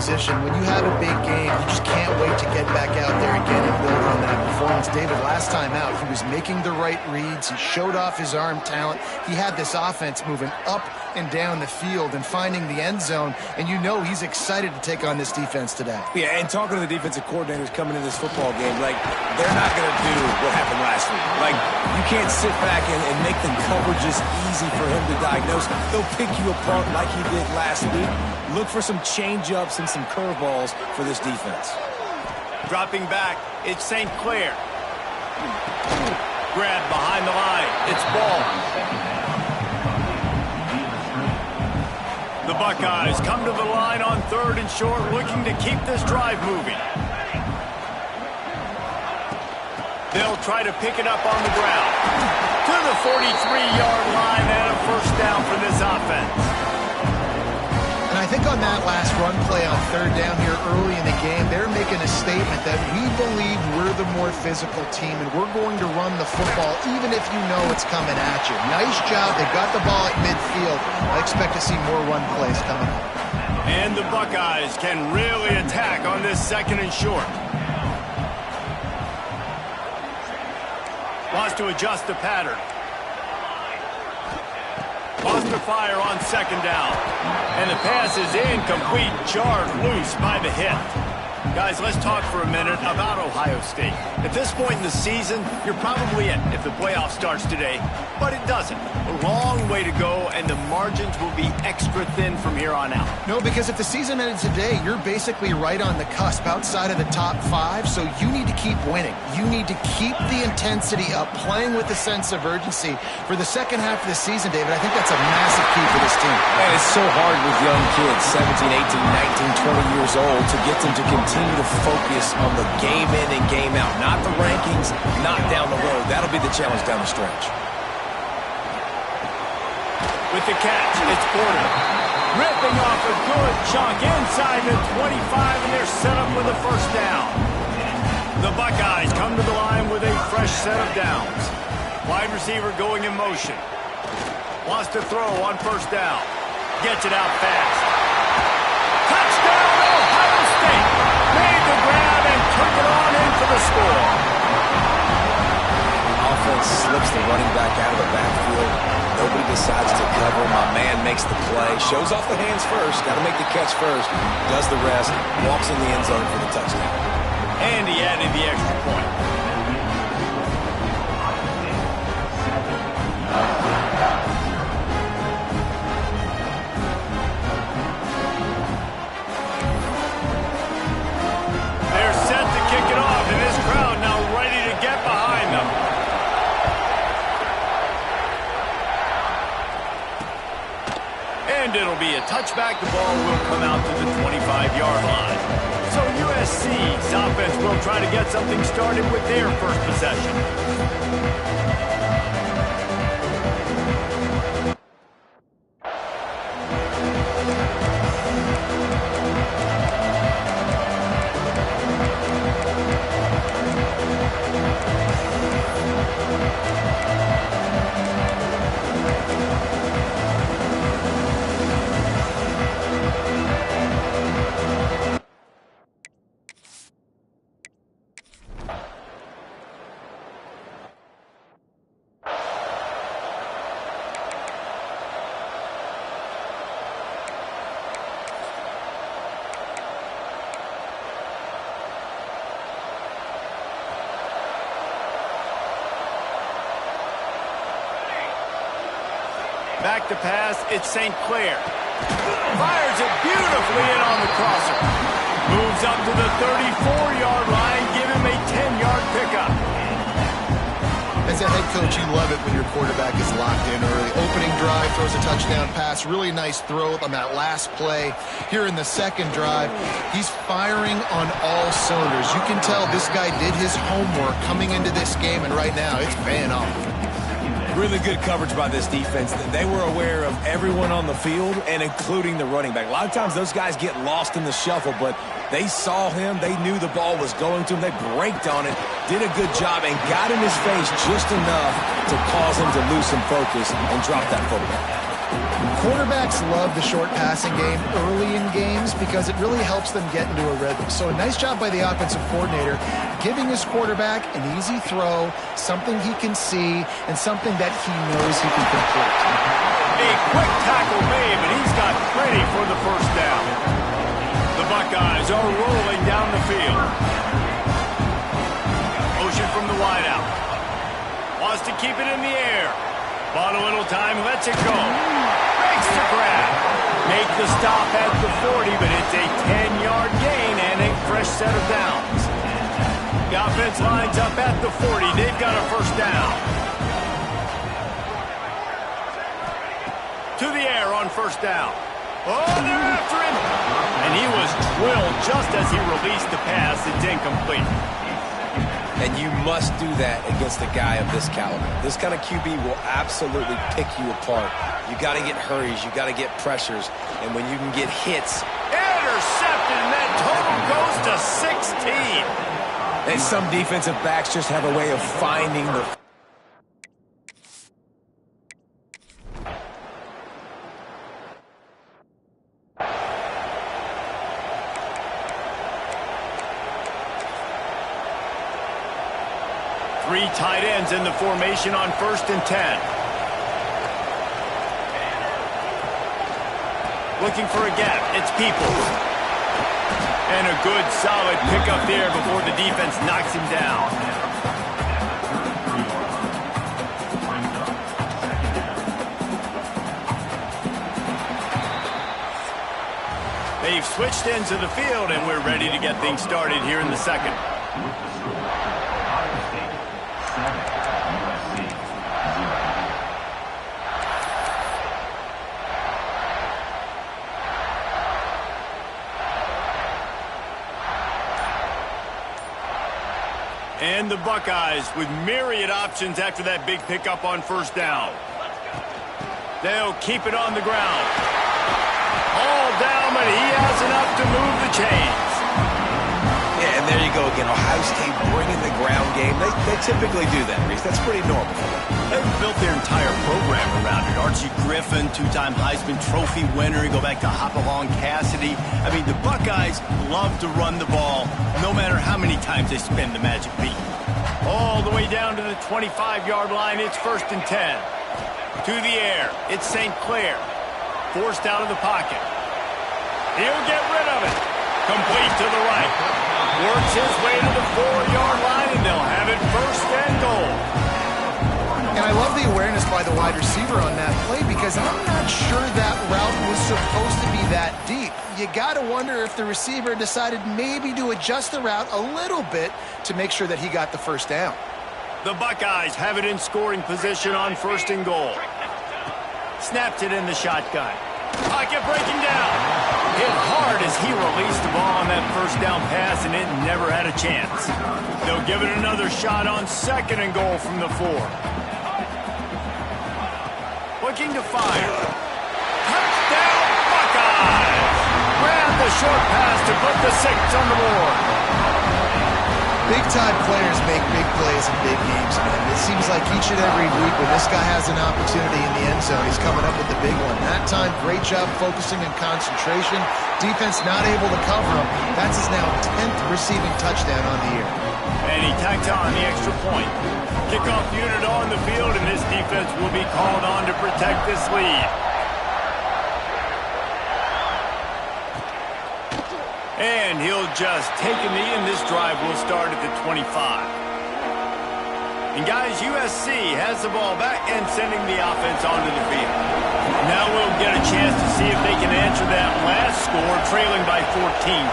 position. When you have a big game, you just can't wait to get back out there again and build on that performance. David, last time out, he was making the right reads. He showed off his arm talent. He had this offense moving up and down the field and finding the end zone, and you know he's excited to take on this defense today. Yeah, and talking to the defensive coordinators coming in this football game, like, they're not going to do what happened last week. Like, you can't sit back and make the coverages easy for him to diagnose. They'll pick you apart like he did last week. Look for some change-ups and some curveballs for this defense. Dropping back, it's St. Clair. Grab behind the line, it's ball. The Buckeyes come to the line on 3rd and short, looking to keep this drive moving. They'll try to pick it up on the ground. To the 43-yard line and a first down for this offense. And I think on that last run play on 3rd down here early in the game, they're making a statement that we believe we're the more physical team and we're going to run the football even if you know it's coming at you. Nice job. They got the ball at midfield. I expect to see more run plays coming up. And the Buckeyes can really attack on this 2nd and short. Wants to adjust the pattern. Wants to fire on 2nd down. And the pass is incomplete, jarred loose by the hit. Guys, let's talk for a minute about Ohio State. At this point in the season, you're probably in if the playoff starts today, but it doesn't. A long way to go, and the margins will be extra thin from here on out. No, because if the season ended today, you're basically right on the cusp outside of the top 5, so you need to keep winning. You need to keep the intensity up, playing with a sense of urgency for the second half of the season, David. I think that's a massive key for this team. And it's so hard with young kids, 17, 18, 19, 20 years old, to get them to continue to focus on the game in and game out, not the rankings, not down the road. That'll be the challenge down the stretch. With the catch, it's Porter. Ripping off a good chunk inside the 25, and they're set up with a first down. The Buckeyes come to the line with a fresh set of downs. Wide receiver going in motion. Wants to throw on 1st down. Gets it out fast. Touchdown, Ohio State! Made the grab and took it on in for the score. Offense slips the running back out of the backfield. Nobody decides to cover. My man makes the play. Shows off the hands first. Got to make the catch first. Does the rest. Walks in the end zone for the touchdown. And he added the extra point. They're set to kick it off, and this crowd now ready to get behind them. And it'll be a touchback. The ball will come out to the 25-yard line. So USC's offense will try to get something started with their first possession. Back to pass, it's St. Clair. Fires it beautifully in on the crosser. Moves up to the 34-yard line, give him a 10-yard pickup. As a head coach, you love it when your quarterback is locked in early. Opening drive, throws a touchdown pass. Really nice throw on that last play. Here in the 2nd drive, he's firing on all cylinders. You can tell this guy did his homework coming into this game, and right now it's paying off. Really good coverage by this defense. They were aware of everyone on the field, and including the running back. A lot of times those guys get lost in the shuffle, but they saw him. They knew the ball was going to him. They braked on it, did a good job, and got in his face just enough to cause him to lose some focus and drop that football. Quarterbacks love the short passing game early in games because it really helps them get into a rhythm. So a nice job by the offensive coordinator, giving his quarterback an easy throw, something he can see, and something that he knows he can complete. A quick tackle made, but he's got plenty for the first down. The Buckeyes are rolling down the field. Motion from the wideout. Wants to keep it in the air. Bought a little time, lets it go. Makes the grab. Make the stop at the 40, but it's a 10-yard gain and a fresh set of downs. The offense lines up at the 40. They've got a first down. To the air on first down. Oh, they're after him. And he was drilled just as he released the pass. It's incomplete. And you must do that against a guy of this caliber. This kind of QB will absolutely pick you apart. You got to get hurries. You got to get pressures. And when you can get hits. Intercepted, and that total goes to 16. And some defensive backs just have a way of finding the... Three tight ends in the formation on 1st and 10. Looking for a gap. It's Peoples. And a good, solid pickup there before the defense knocks him down. They've switched ends of the field, and we're ready to get things started here in the second. And the Buckeyes with myriad options after that big pickup on first down. They'll keep it on the ground. All down, but he has enough to move the chains. Yeah, and there you go again. Ohio State bringing the ground game. They typically do that, Reese. That's pretty normal for them. They've built their entire program around it. Archie Griffin, two-time Heisman Trophy winner. You go back to Hopalong Cassidy. I mean, the Buckeyes love to run the ball, no matter how many times they spin the magic beat. All the way down to the 25-yard line. It's 1st and 10. To the air. It's St. Clair. Forced out of the pocket. He'll get rid of it. Complete to the right. Works his way to the 4-yard line, and they'll have it 1st and goal. And I love the awareness by the wide receiver on that play because I'm not sure that route was supposed to be that deep. You got to wonder if the receiver decided maybe to adjust the route a little bit to make sure that he got the first down. The Buckeyes have it in scoring position on 1st and goal. Snapped it in the shotgun. Pocket breaking down. Hit hard as he released the ball on that first down pass, and it never had a chance. They'll give it another shot on 2nd and goal from the 4. Looking to fire. Touchdown, Buckeyes! Ran the short pass to put the 6 on the board. Big-time players make big plays in big games, man. It seems like each and every week when this guy has an opportunity in the end zone, he's coming up with the big one. That time, great job focusing and concentration. Defense not able to cover him. That's his now 10th receiving touchdown on the year. And he tacked on the extra point. Kickoff unit on the field, and this defense will be called on to protect this lead. And he'll just take a knee, and this drive will start at the 25. And guys, USC has the ball back and sending the offense onto the field. Now we'll get a chance to see if they can answer that last score, trailing by 14,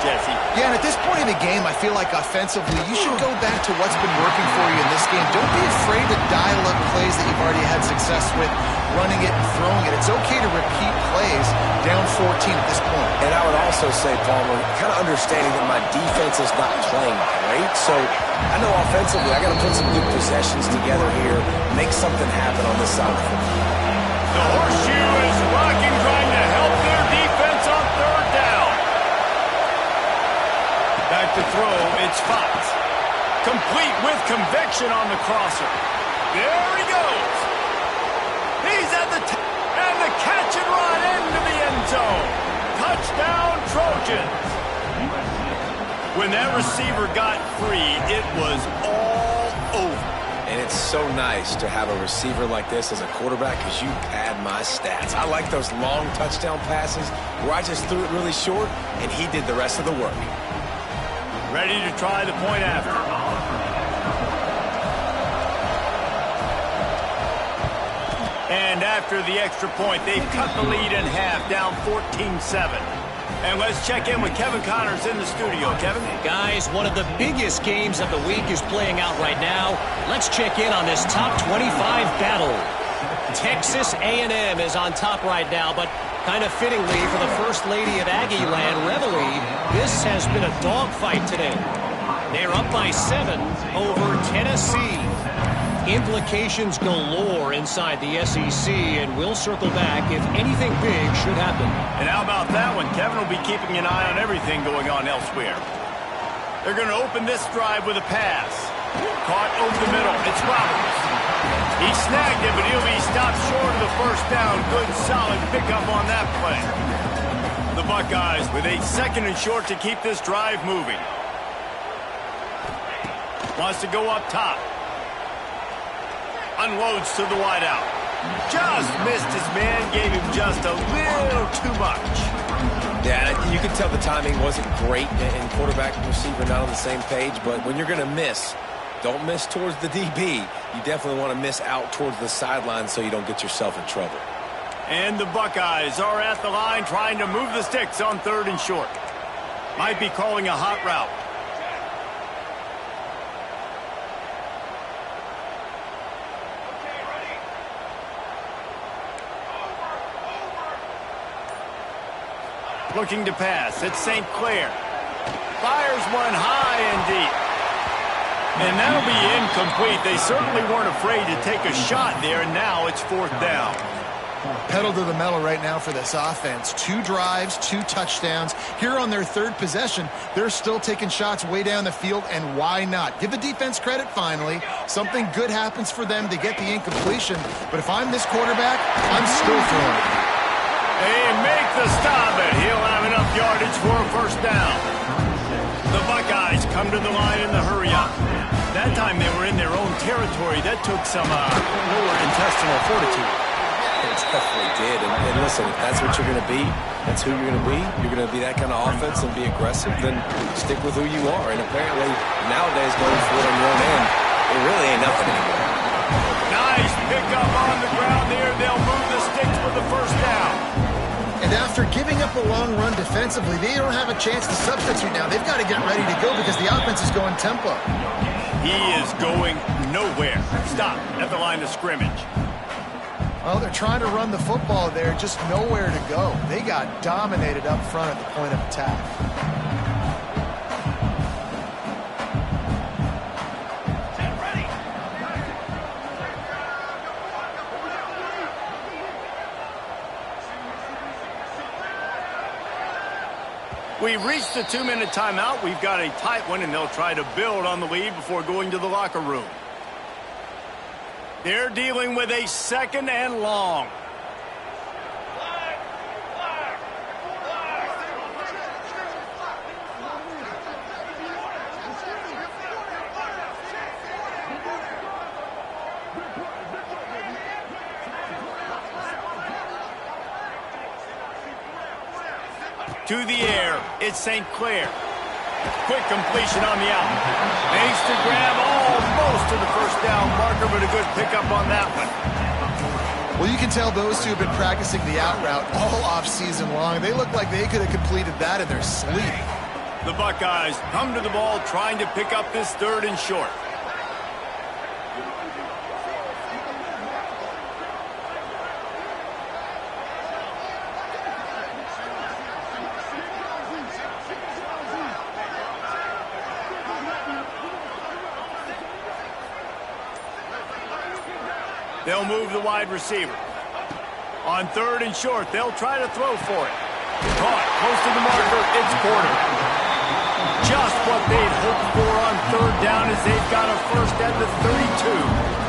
Jesse. Yeah, and at this point in the game, I feel like offensively, you should go back to what's been working for you in this game. Don't be afraid to dial up plays that you've already had success with, running it and throwing it. It's okay to repeat plays down 14 at this point. And I would also say, Palmer, kind of understanding that my defense is not playing great. So I know offensively I got to put some good possessions together here, make something happen on this side of the football. The horseshoe is rocking, trying to help their defense on 3rd down. Back to throw, it's Fox. Complete with conviction on the crosser. There he goes. He's at the and the catch and run into the end zone. Touchdown, Trojans. When that receiver got free, it was all over. And it's so nice to have a receiver like this as a quarterback because you pad my stats. I like those long touchdown passes where I just threw it really short and he did the rest of the work. Ready to try the point after. And after the extra point, they've cut the lead in half, down 14-7. And let's check in with Kevin Connors in the studio. Kevin? Guys, one of the biggest games of the week is playing out right now. Let's check in on this top 25 battle. Texas A&M is on top right now, but kind of fittingly for the First Lady of Aggie Land, Reveille, this has been a dogfight today. They're up by 7 over Tennessee. Implications galore inside the SEC, and we'll circle back if anything big should happen. And how about that one? Kevin will be keeping an eye on everything going on elsewhere. They're going to open this drive with a pass. Caught over the middle. It's Roberts. He snagged it, but he'll be stopped short of the first down. Good, solid pickup on that play. The Buckeyes with a 2nd and short to keep this drive moving. Wants to go up top. Unloads to the wideout. Just missed his man, gave him just a little too much. Yeah, you can tell the timing wasn't great and quarterback and receiver not on the same page, but when you're going to miss, don't miss towards the DB. You definitely want to miss out towards the sideline so you don't get yourself in trouble. And the Buckeyes are at the line trying to move the sticks on 3rd and short. Might be calling a hot route. Looking to pass. It's St. Clair. Fires one high and deep. And that'll be incomplete. They certainly weren't afraid to take a shot there, and now it's 4th down. Pedal to the metal right now for this offense. 2 drives, 2 touchdowns. Here on their 3rd possession, they're still taking shots way down the field, and why not? Give the defense credit finally. Something good happens for them to get the incompletion, but if I'm this quarterback, I'm still throwing it. They make the stop, and he'll have enough yardage for a 1st down. The Buckeyes come to the line in the hurry-up. That time they were in their own territory. That took some lower intestinal fortitude. It definitely did. And listen, if that's what you're going to be, that's who you're going to be. You're going to be that kind of offense and be aggressive, then stick with who you are. And apparently, nowadays, going for it on your own end, it really ain't nothing anymore. Nice pickup on the ground there. They'll move the sticks for the 1st down. And after giving up a long run defensively, they don't have a chance to substitute now. They've got to get ready to go because the offense is going tempo. He is going nowhere. Stop at the line of scrimmage. Well, they're trying to run the football there, just nowhere to go. They got dominated up front at the point of attack. We've reached the 2-minute timeout. We've got a tight one, and they'll try to build on the lead before going to the locker room. They're dealing with a 2nd and long. To the air, it's St. Clair. Quick completion on the out. Makes to grab almost to the 1st down marker, but a good pickup on that one. Well, you can tell those two have been practicing the out route all off-season long. They look like they could have completed that in their sleep. The Buckeyes come to the ball trying to pick up this 3rd and short. They'll move the wide receiver. On 3rd and short, they'll try to throw for it. Caught close to the marker. It's Porter. Just what they'd hoped for on 3rd down as they've got a 1st at the 32.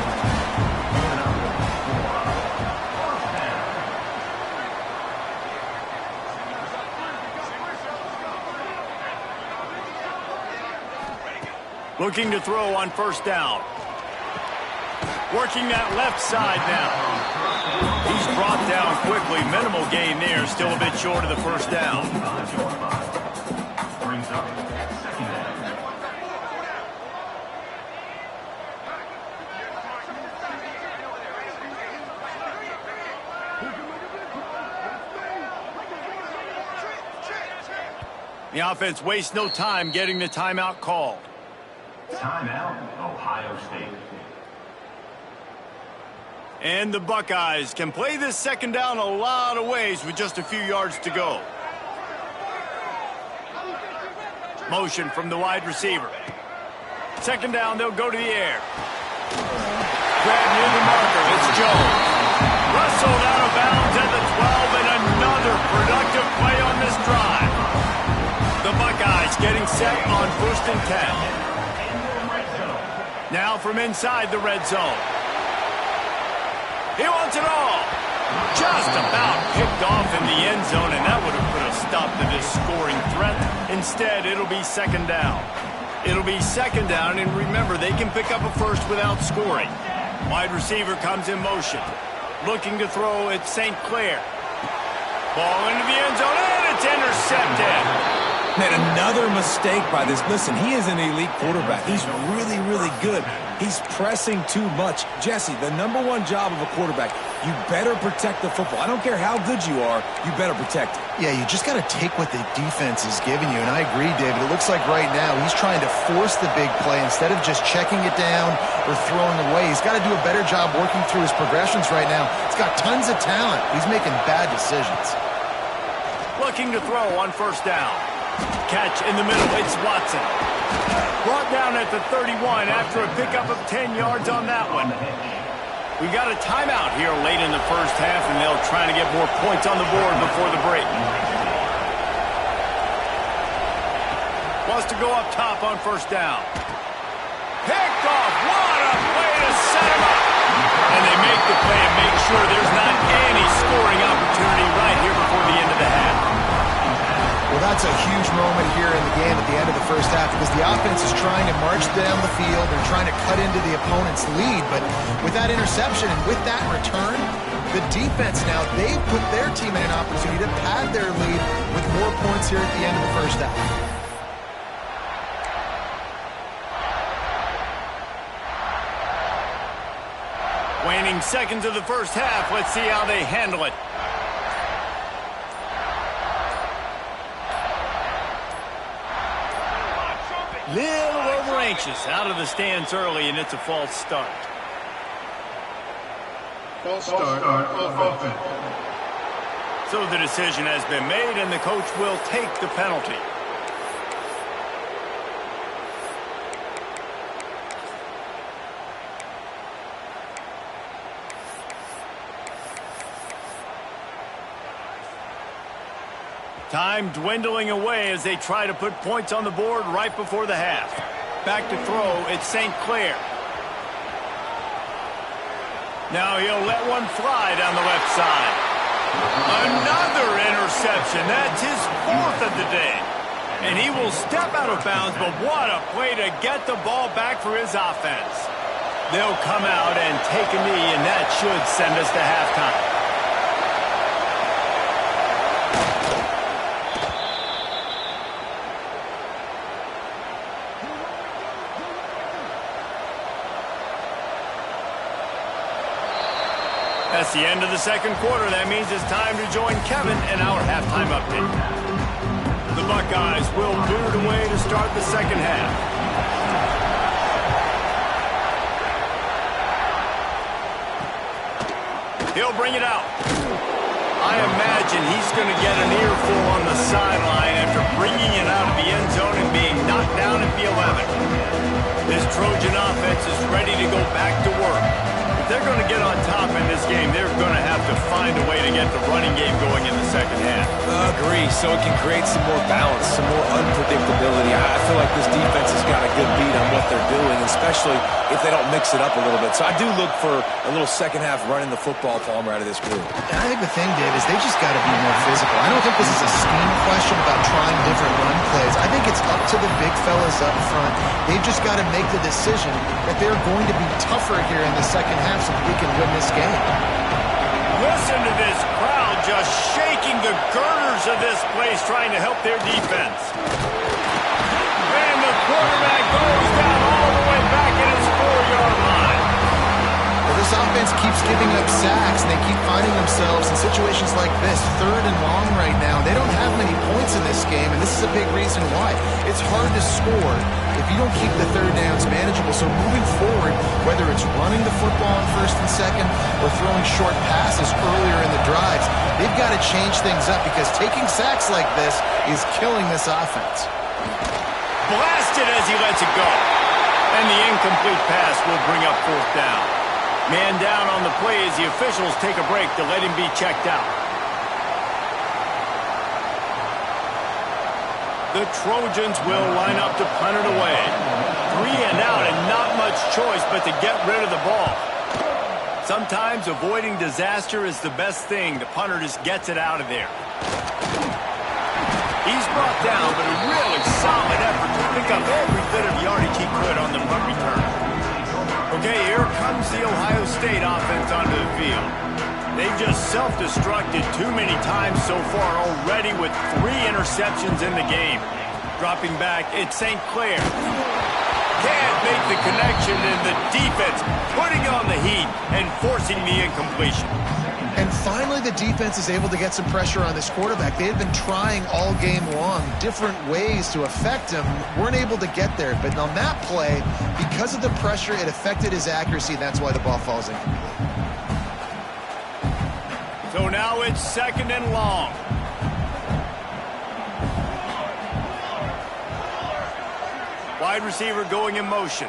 Looking to throw on first down. Working that left side now. He's brought down quickly. Minimal gain there. Still a bit short of the first down. The offense wastes no time getting the timeout called. Timeout, Ohio State. And the Buckeyes can play this second down a lot of ways with just a few yards to go. Motion from the wide receiver. Second down, they'll go to the air. Grab near the marker, it's Jones. Rustled out of bounds at the 12, and another productive play on this drive. The Buckeyes getting set on 1st and 10. Now from inside the red zone. He wants it all. Just about picked off in the end zone, and that would have put a stop to this scoring threat. Instead, it'll be second down. It'll be second down, and remember, they can pick up a first without scoring. Wide receiver comes in motion. Looking to throw at St. Clair. Ball into the end zone, and it's intercepted. Man, another mistake by this. Listen, he is an elite quarterback. He's really, really good. He's pressing too much. Jesse, the #1 job of a quarterback, you better protect the football. I don't care how good you are, you better protect it. Yeah, you just got to take what the defense is giving you, and I agree, David. It looks like right now he's trying to force the big play instead of just checking it down or throwing away. He's got to do a better job working through his progressions right now. He's got tons of talent. He's making bad decisions. Looking to throw on first down. Catch in the middle, it's Watson. Brought down at the 31 after a pickup of 10 yards on that one. We got a timeout here late in the first half, and they'll try to get more points on the board before the break. Wants to go up top on first down. Picked off, what a play to set him up. And they make the play and make sure there's not any scoring opportunity right here before the end of the half. Well, that's a huge moment here in the game at the end of the first half because the offense is trying to march down the field. They're trying to cut into the opponent's lead. But with that interception and with that return, the defense now, they put their team in an opportunity to pad their lead with more points here at the end of the first half. Waning seconds of the first half. Let's see how they handle it. Little over anxious, out of the stands early, and it's a false start. False start of offense. So the decision has been made, and the coach will take the penalty. Time dwindling away as they try to put points on the board right before the half. Back to throw, it's St. Clair. Now he'll let one fly down the left side. Another interception. That's his 4th of the day. And he will step out of bounds, but what a play to get the ball back for his offense. They'll come out and take a knee, and that should send us to halftime. That's the end of the second quarter. That means it's time to join Kevin in our halftime update. The Buckeyes will boot it away to start the second half. He'll bring it out. I imagine he's going to get an earful on the sideline after bringing it out of the end zone and being knocked down at the 11. This Trojan offense is ready to go back to work. If they're going to get on top in this game, they're going to have to find a way to get the running game going in the second half. Agree, so it can create some more balance, some more unpredictability. I feel like this defense has got a good beat on what they're doing, especially if they don't mix it up a little bit. So I do look for a little second half running the football Palmer out of this group. And I think the thing, Dave, is they just got to be more physical. I don't think this is a scheme question about trying different run plays. I think think it's up to the big fellas up front. They've just got to make the decision that they're going to be tougher here in the second half so that we can win this game. Listen to this crowd just shaking the girders of this place trying to help their defense. And the quarterback goes down all the way back at his 4-yard line. Well, this offense keeps giving up sacks, and they keep finding themselves in situations like this, 3rd and long right now. They don't have many points in this game, and this is a big reason why. It's hard to score if you don't keep the 3rd downs manageable. So moving forward, whether it's running the football on 1st and 2nd or throwing short passes earlier in the drives, they've got to change things up because taking sacks like this is killing this offense. Blasted as he lets it go. And the incomplete pass will bring up 4th down. Man down on the play as the officials take a break to let him be checked out. The Trojans will line up to punt it away. 3 and out and not much choice but to get rid of the ball. Sometimes avoiding disaster is the best thing. The punter just gets it out of there. He's brought down, but a really solid effort to pick up every bit of yardage he could on the punt return. Okay, here comes the Ohio State offense onto the field. They've just self-destructed too many times so far already with 3 interceptions in the game. Dropping back, it's St. Clair. Can't make the connection, and the defense putting on the heat and forcing the incompletion. And finally, the defense is able to get some pressure on this quarterback. They had been trying all game long different ways to affect him. Weren't able to get there. But on that play, because of the pressure, it affected his accuracy. That's why the ball falls incomplete. So now it's 2nd and long. Wide receiver going in motion.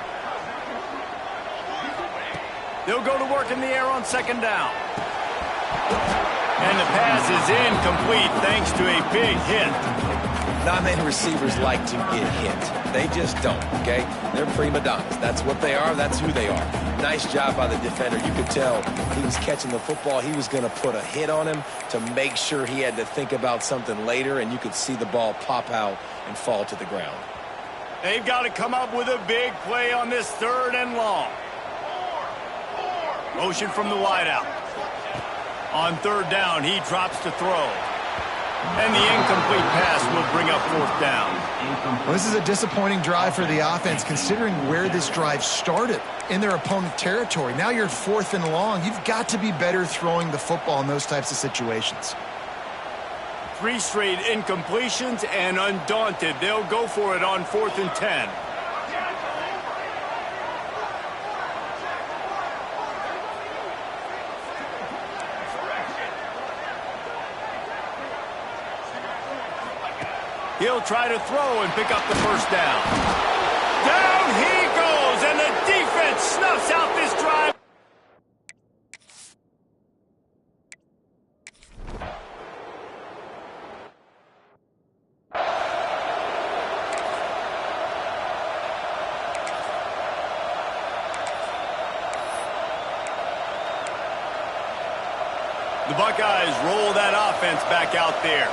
They'll go to work in the air on 2nd down. And the pass is incomplete thanks to a big hit. Not many receivers like to get hit. They just don't, okay? They're prima donnas. That's what they are. That's who they are. Nice job by the defender. You could tell he was catching the football. He was going to put a hit on him to make sure he had to think about something later, and you could see the ball pop out and fall to the ground. They've got to come up with a big play on this 3rd and long. Motion from the wideout. On 3rd down, he drops to throw. And the incomplete pass will bring up 4th down. Well, this is a disappointing drive for the offense, considering where this drive started in their opponent territory. Now you're 4th and long. You've got to be better throwing the football in those types of situations. 3 straight incompletions, and undaunted, they'll go for it on 4th and 10. He'll try to throw and pick up the 1st down. Down he goes, and the defense snuffs out this drive. The Buckeyes roll that offense back out there.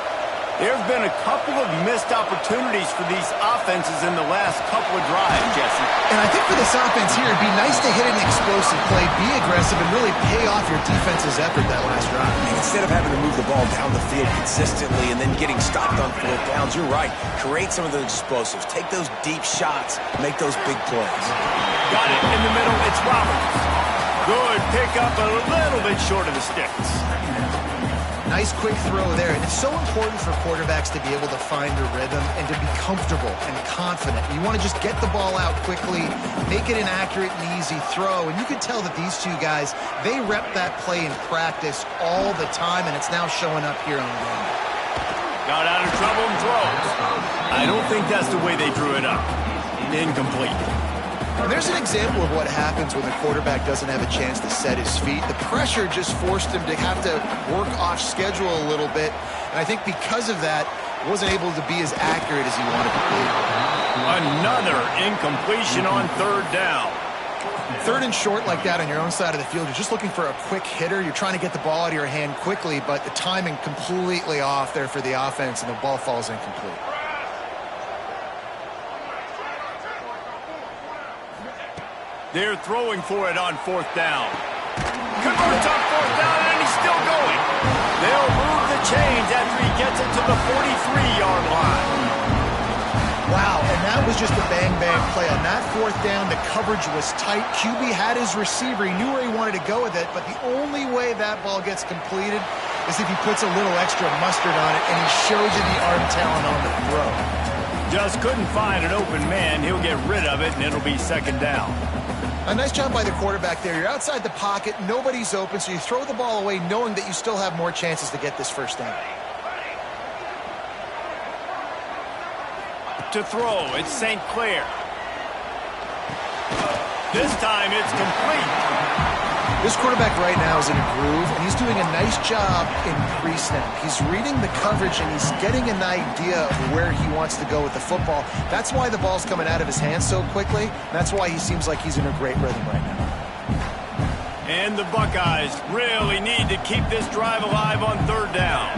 There have been a couple of missed opportunities for these offenses in the last couple of drives, Jesse. And I think for this offense here, it'd be nice to hit an explosive play, be aggressive, and really pay off your defense's effort that last drive. And instead of having to move the ball down the field consistently and then getting stopped on 4th downs, you're right. Create some of those explosives. Take those deep shots. Make those big plays. Got it in the middle. It's Roberts. Good pickup, a little bit short of the sticks. Nice quick throw there. And it's so important for quarterbacks to be able to find a rhythm and to be comfortable and confident. You want to just get the ball out quickly, make it an accurate and easy throw. And you can tell that these two guys, they rep that play in practice all the time, and it's now showing up here on the game. Got out of trouble and throws. I don't think that's the way they drew it up. Incomplete. And there's an example of what happens when the quarterback doesn't have a chance to set his feet. The pressure just forced him to have to work off schedule a little bit. And I think because of that, wasn't able to be as accurate as he wanted to be. Another incompletion on 3rd down. 3rd and short like that on your own side of the field, you're just looking for a quick hitter. You're trying to get the ball out of your hand quickly, but the timing completely off there for the offense, and the ball falls incomplete. They're throwing for it on 4th down. Converts on 4th down, and he's still going. They'll move the chains after he gets it to the 43-yard line. Wow, and that was just a bang-bang play. On that 4th down, the coverage was tight. QB had his receiver. He knew where he wanted to go with it, but the only way that ball gets completed is if he puts a little extra mustard on it, and he shows you the arm talent on the throw. Just couldn't find an open man. He'll get rid of it, and it'll be 2nd down. A nice job by the quarterback there. You're outside the pocket, nobody's open, so you throw the ball away knowing that you still have more chances to get this 1st down. To throw, it's St. Clair. This time it's complete. This quarterback right now is in a groove, and he's doing a nice job in pre-snap. He's reading the coverage, and he's getting an idea of where he wants to go with the football. That's why the ball's coming out of his hands so quickly. That's why he seems like he's in a great rhythm right now. And the Buckeyes really need to keep this drive alive on 3rd down.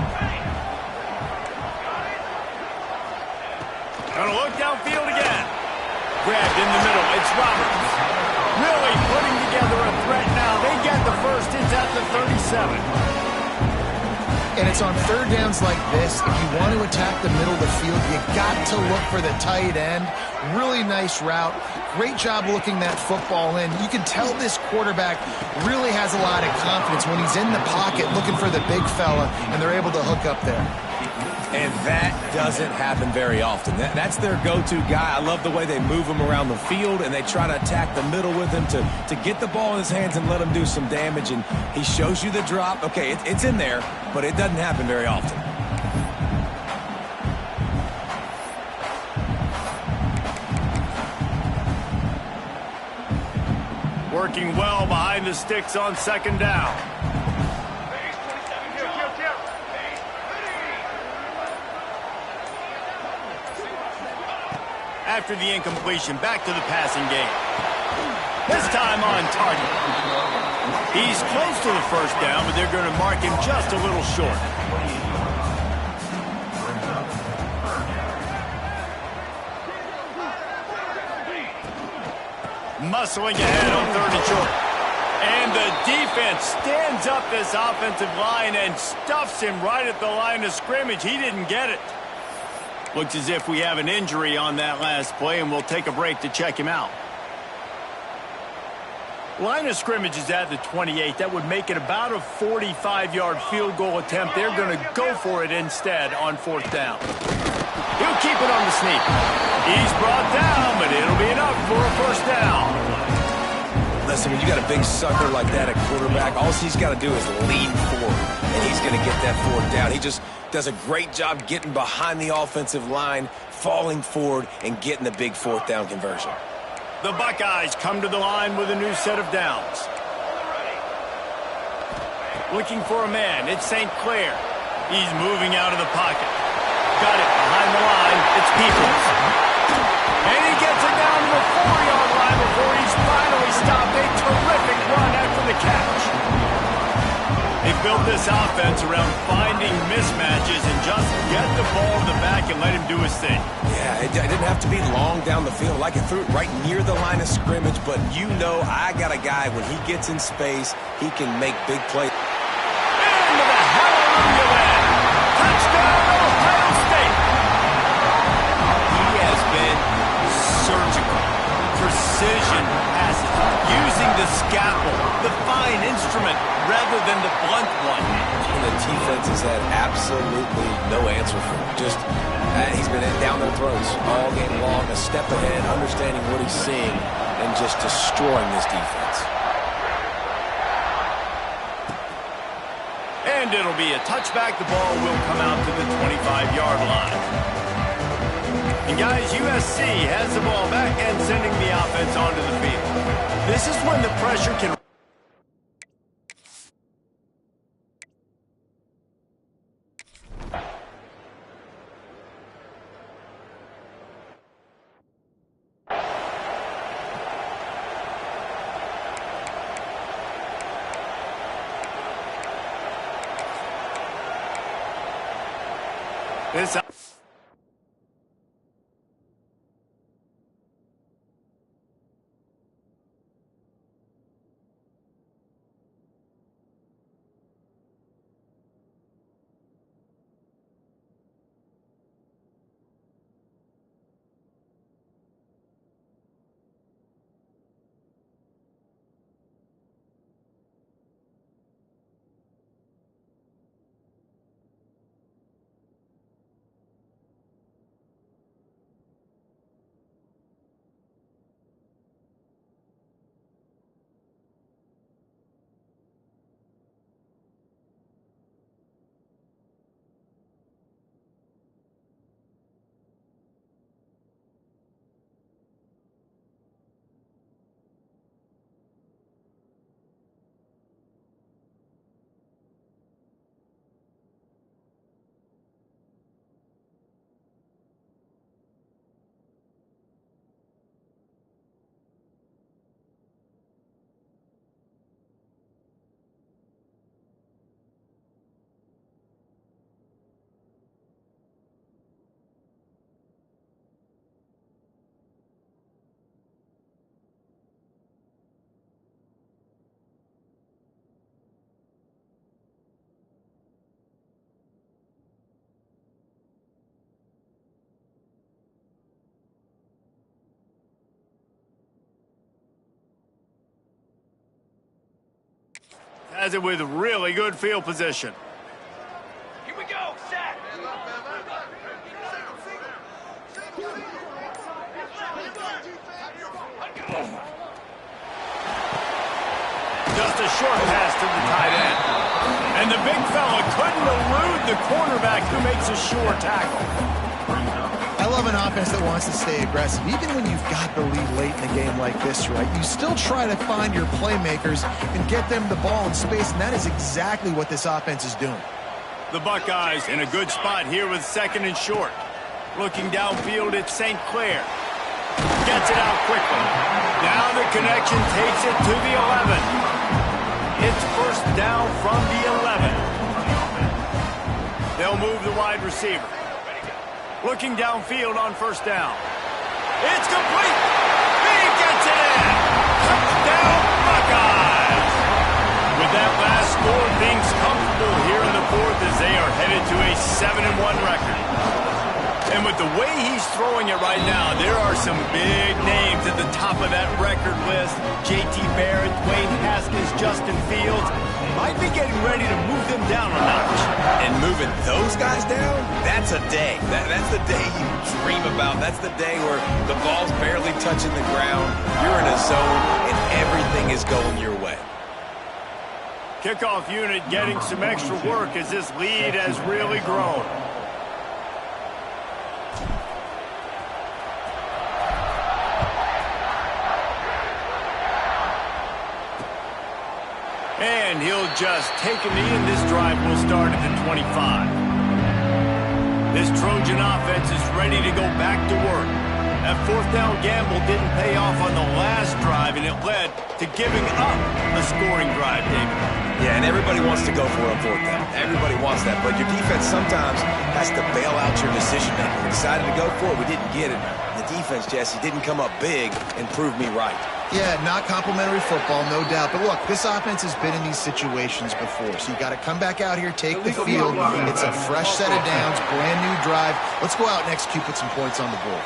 Gonna look downfield again. Grabbed in the middle. It's Roberts. Really putting together a threat now. They get the first. It's at the 37. And it's on 3rd downs like this. If you want to attack the middle of the field, you got to look for the tight end. Really nice route. Great job looking that football in. You can tell this quarterback really has a lot of confidence when he's in the pocket looking for the big fella, and they're able to hook up there. And that doesn't happen very often. That's their go-to guy. I love the way they move him around the field, and they try to attack the middle with him to get the ball in his hands and let him do some damage. And he shows you the drop. Okay, it's in there, but it doesn't happen very often. Working well behind the sticks on 2nd down. After the incompletion, back to the passing game. This time on target. He's close to the 1st down, but they're going to mark him just a little short. Muscling ahead on 3rd and short. And the defense stands up this offensive line and stuffs him right at the line of scrimmage. He didn't get it. Looks as if we have an injury on that last play, and we'll take a break to check him out. Line of scrimmage is at the 28. That would make it about a 45-yard field goal attempt. They're going to go for it instead on 4th down. He'll keep it on the sneak. He's brought down, but it'll be enough for a 1st down. Listen, when you got a big sucker like that at quarterback, all he's got to do is lean forward, and he's going to get that 4th down. He just does a great job getting behind the offensive line, falling forward, and getting the big 4th down conversion. The Buckeyes come to the line with a new set of downs. Looking for a man. It's St. Clair. He's moving out of the pocket. Got it behind the line. It's Peoples. And he gets it down to the 4-yard line before he's finally stopped. A terrific run after the catch. They built this offense around finding mismatches and just get the ball in the back and let him do his thing. Yeah, it didn't have to be long down the field. Like it threw it right near the line of scrimmage, but you know I got a guy, when he gets in space, he can make big plays. Into the hallelujah land. Touchdown, Ohio State. He has been surgical. Precision passes. Using the scalpel, the fine instrument, rather than the blunt one. And the defense has had absolutely no answer for him. Just, he's been down their throats all game long, a step ahead, understanding what he's seeing, and just destroying this defense. And it'll be a touchback. The ball will come out to the 25-yard line. And guys, USC has the ball back and sending the offense onto the field. This is when the pressure can... This... has it with really good field position. Here we go, set. Just a short pass to the tight end. And the big fella couldn't elude the cornerback who makes a sure tackle. I love an offense that wants to stay aggressive. Even when you've got the lead late in a game like this, right, you still try to find your playmakers and get them the ball in space, and that is exactly what this offense is doing. The Buckeyes in a good spot here with 2nd and short. Looking downfield at St. Clair. Gets it out quickly. Now the connection takes it to the 11. It's first down from the 11. They'll move the wide receiver. Looking downfield on first down. It's complete. He gets it in. Touchdown, Buckeyes. With that last score, things comfortable here in the 4th as they are headed to a 7-1 record. And with the way he's throwing it right now, there are some big names at the top of that record list. J.T. Barrett, Dwayne Haskins, Justin Fields. Might be getting ready to move them down a notch. And moving those guys down, that's a day. That's the day you dream about. That's the day where the ball's barely touching the ground. You're in a zone, and everything is going your way. Kickoff unit getting some extra work as this lead has really grown. And he'll just take a knee, and this drive will start at the 25. This Trojan offense is ready to go back to work. That 4th down gamble didn't pay off on the last drive, and it led to giving up a scoring drive, David. Yeah, and everybody wants to go for a 4th down. Everybody wants that, but your defense sometimes has to bail out your decision-making. We decided to go for it. We didn't get it. The defense, Jesse, didn't come up big and prove me right. Yeah, not complimentary football, no doubt. But look, this offense has been in these situations before. So you got to come back out here, take the field. It's a fresh set of downs, brand new drive. Let's go out and execute, put some points on the board.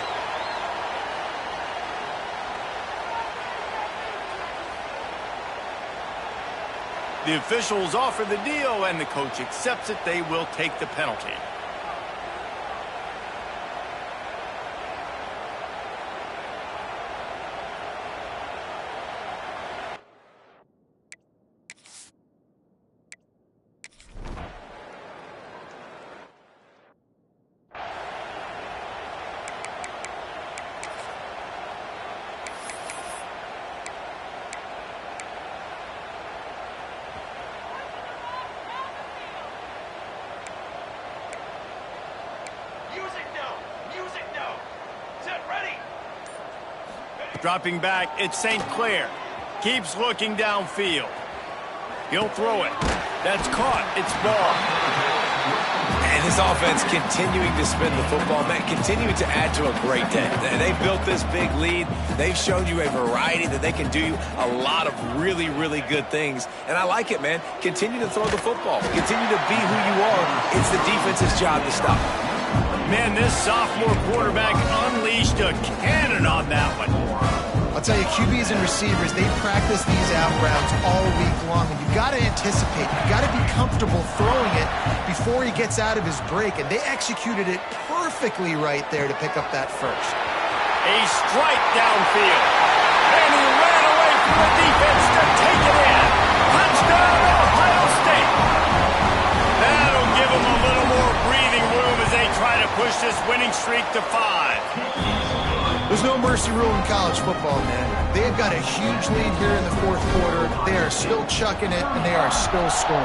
The officials offer the deal, and the coach accepts it. They will take the penalty. Dropping back, it's St. Clair. Keeps looking downfield. He'll throw it. That's caught. It's ball. And this offense continuing to spin the football, man, continuing to add to a great day. They've built this big lead. They've shown you a variety that they can do a lot of really, really good things. And I like it, man. Continue to throw the football. Continue to be who you are. It's the defense's job to stop. Man, this sophomore quarterback unleashed a cannon on that one. I'll tell you, QBs and receivers, they practice these out routes all week long. And you've got to anticipate. You've got to be comfortable throwing it before he gets out of his break. And they executed it perfectly right there to pick up that first. A strike downfield. And he ran away from the defense to take it in. Touchdown, Ohio State. That'll give them a little more breathing room as they try to push this winning streak to 5. There's no mercy rule in college football, man. They have got a huge lead here in the 4th quarter. They are still chucking it, and they are still scoring.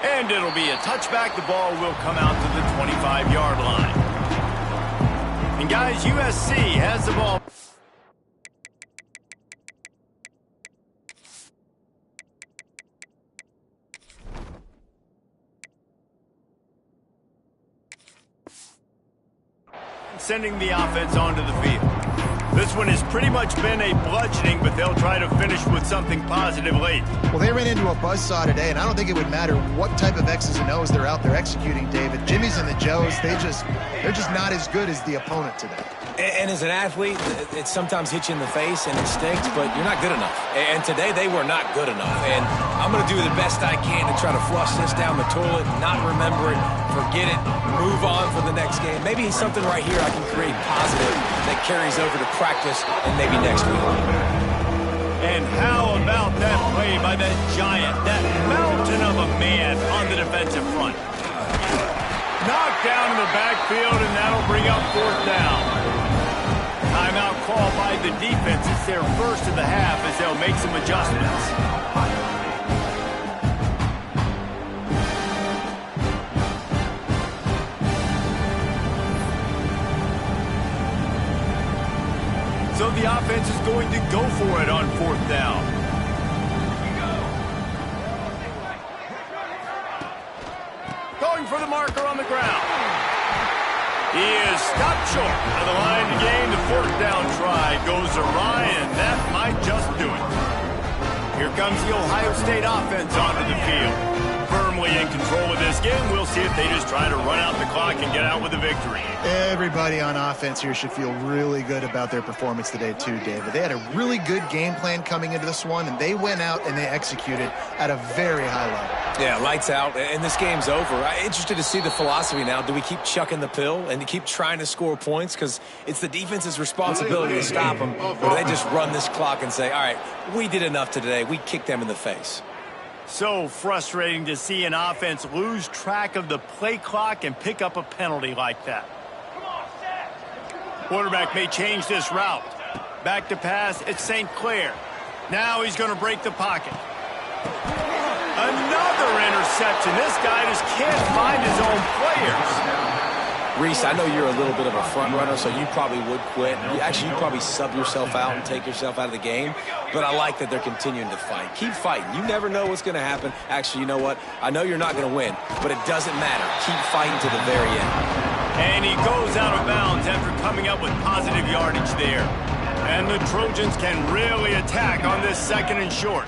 And it'll be a touchback. The ball will come out to the 25-yard line. And, guys, USC has the ball. Sending the offense onto the field. This one has pretty much been a bludgeoning, but they'll try to finish with something positive late. Well, they ran into a buzzsaw today, and I don't think it would matter what type of X's and O's they're out there executing, David. Jimmy's and the Joes, they're just not as good as the opponent today. And as an athlete, it sometimes hits you in the face and it stinks, but you're not good enough. And today they were not good enough. And I'm going to do the best I can to try to flush this down the toilet, not remember it, forget it, move on for the next game. Maybe something right here I can create positive that carries over to practice and maybe next week. And how about that play by that giant, that mountain of a man on the defensive front? Knocked down in the backfield, and that'll bring up 4th down. Timeout call by the defense. It's their first of the half as they'll make some adjustments. So the offense is going to go for it on 4th down. Going for the marker on the ground. He is stopped short of the line to gain. The 4th down try goes awry, and that might just do it. Here comes the Ohio State offense onto the field. Firmly in control of this game. We'll see if they just try to run out the clock and get out with a victory. Everybody on offense here should feel really good about their performance today too, David. They had a really good game plan coming into this one, and they went out and they executed at a very high level. Yeah, lights out, and this game's over. I'm interested to see the philosophy now. Do we keep chucking the pill and to keep trying to score points? Because it's the defense's responsibility to stop them. Or do they just run this clock and say, all right, we did enough today. We kicked them in the face. So frustrating to see an offense lose track of the play clock and pick up a penalty like that. Quarterback may change this route. Back to pass, it's St. Clair. Now he's going to break the pocket. Another interception. This guy just can't find his own players. Reese, I know you're a little bit of a front runner, so you probably would quit. You'd probably sub yourself out and take yourself out of the game. But I like that they're continuing to fight. Keep fighting. You never know what's going to happen. Actually, you know what? I know you're not going to win, but it doesn't matter. Keep fighting to the very end. And he goes out of bounds after coming up with positive yardage there. And the Trojans can really attack on this 2nd and short.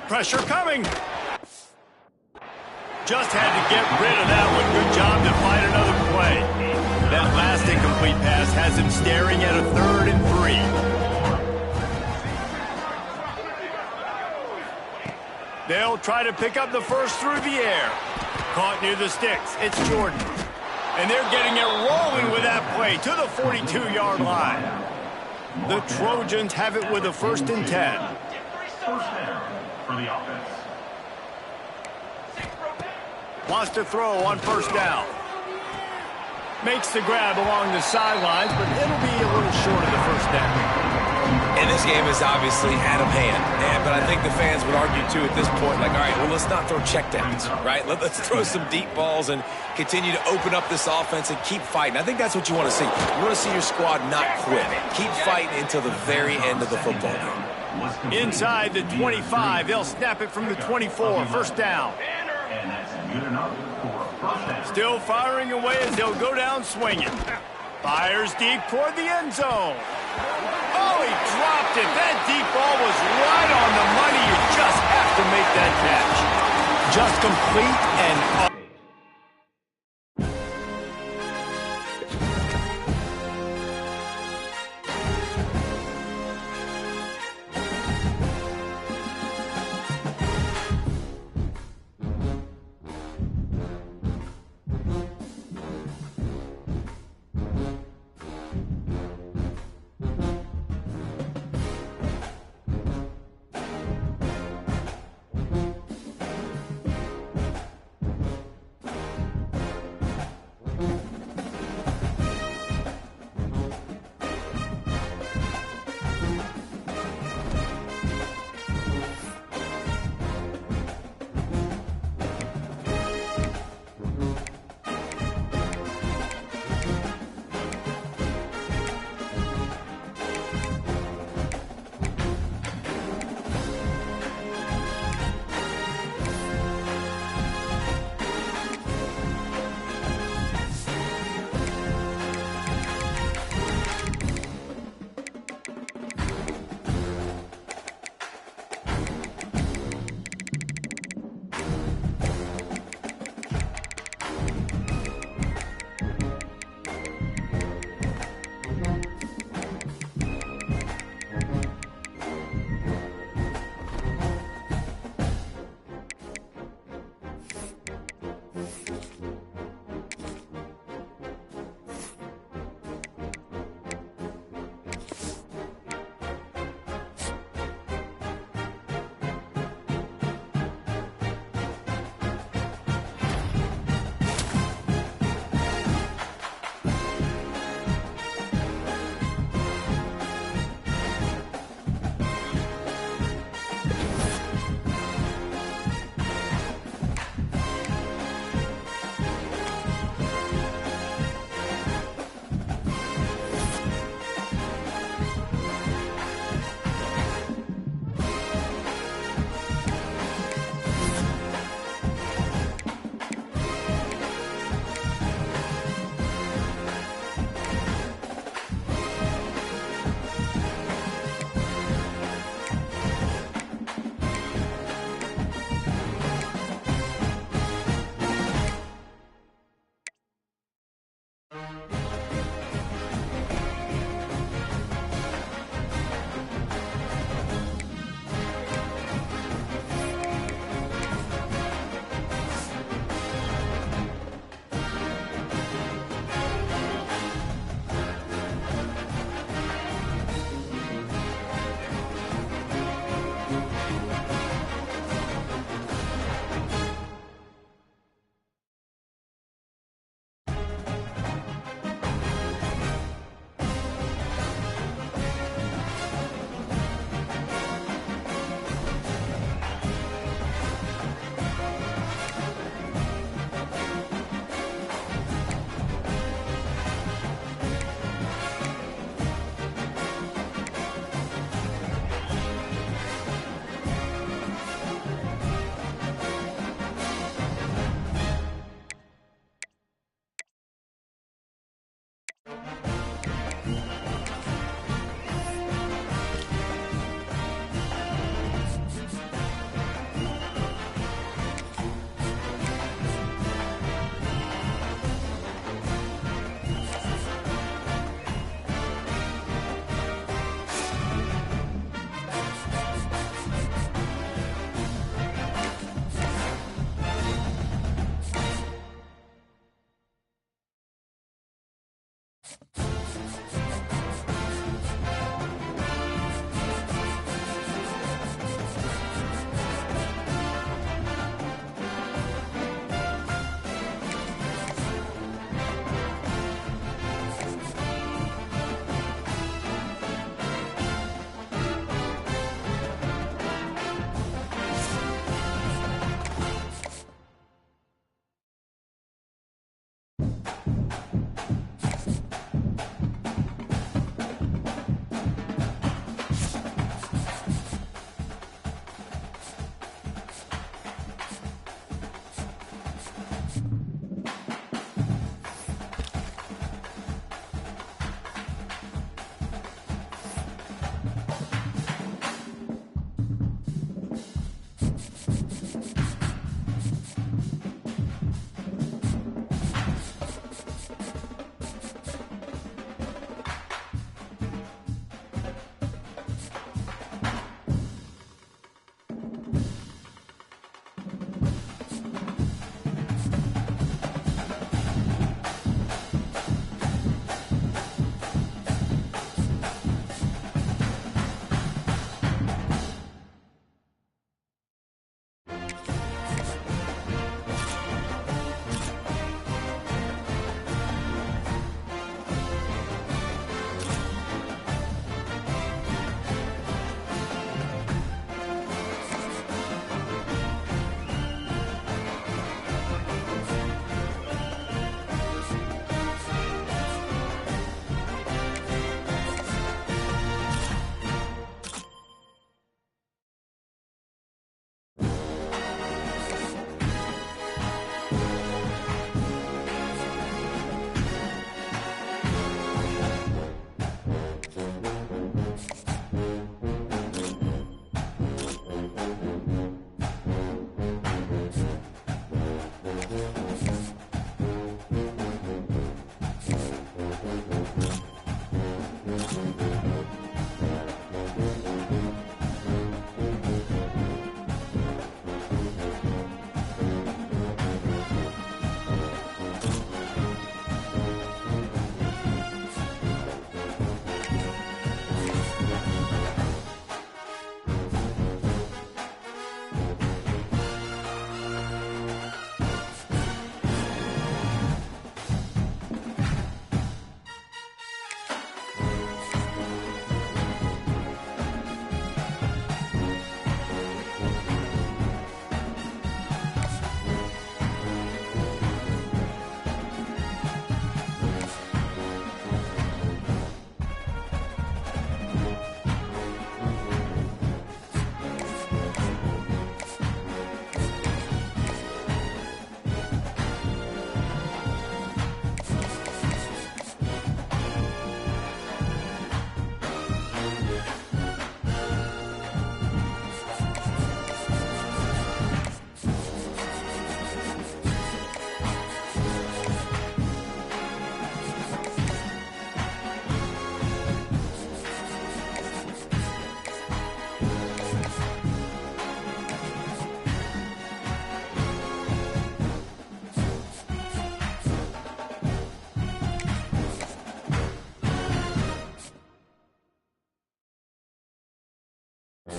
Pressure coming. Just had to get rid of that one. Good job to find another play. That last incomplete pass has him staring at a 3rd and 3. They'll try to pick up the first through the air. Caught near the sticks. It's Jordan. And they're getting it rolling with that play to the 42-yard line. The Trojans have it with a 1st and 10. First down for the offense. Wants to throw on 1st down. Makes the grab along the sidelines, but it'll be a little short of the 1st down. And this game is obviously out of hand. But I think the fans would argue, too, at this point, like, all right, well, let's not throw checkdowns, right? Let's throw some deep balls and continue to open up this offense and keep fighting. I think that's what you want to see. You want to see your squad not quit. Keep fighting until the very end of the football game. Inside the 25, they'll snap it from the 24. 1st down. And that's good enough for 1st down. Still firing away as they'll go down swinging. Fires deep toward the end zone. Oh, he dropped it. That deep ball was right on the money. You just have to make that catch. Just complete and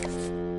it.